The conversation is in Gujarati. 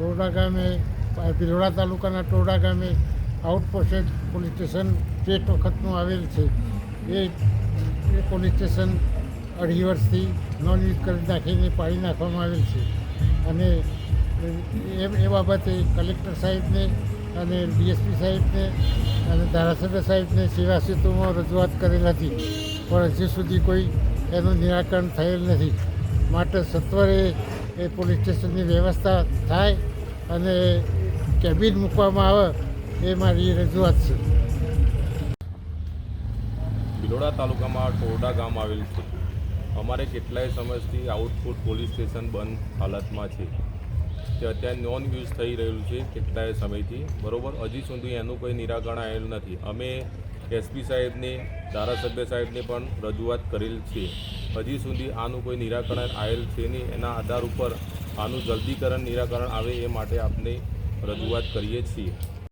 ટોરડા ગામે ભિલોડા તાલુકાના ટોરડા ગામે આઉટપોસ્ટેડ પોલીસ સ્ટેશન 2 વખતનું આવેલ છે. એ પોલીસ સ્ટેશન 2.5 વર્ષથી નોન યુઝ કરી નાખીને પાડી નાખવામાં આવેલ છે. અને એ બાબતે કલેક્ટર સાહેબને અને ડીએસપી સાહેબને અને ધારાસભ્ય સાહેબને સેવા સેતુમાં રજૂઆત કરેલ હતી, પણ હજી સુધી કોઈ એનું નિરાકરણ થયેલ નથી. માટે સત્વરે એ પોલીસ સ્ટેશનની વ્યવસ્થા થાય અને કેબિન મૂકવામાં આવે એ મારી રજૂઆત છે. ભિલોડા તાલુકામાં ટોરડા ગામ આવેલ છે. અમારે કેટલાય સમયથી આઉટપોટ પોલીસ સ્ટેશન બંધ હાલતમાં છે. તે અત્યારે નોન યુઝ થઈ રહ્યું છે કેટલાય સમયથી, બરાબર. હજી સુધી એનું કોઈ નિરાકરણ આવેલું નથી. અમે એસપી સાહેબને, ધારાસભ્ય સાહેબને પણ રજૂઆત કરેલ છે. હજી સુધી આનું કોઈ નિરાકરણ આવેલ છે નહીં. એના આધાર ઉપર આનું જલ્દીકરણ નિરાકરણ આવે એ માટે આપણે રજૂઆત કરીએ છીએ.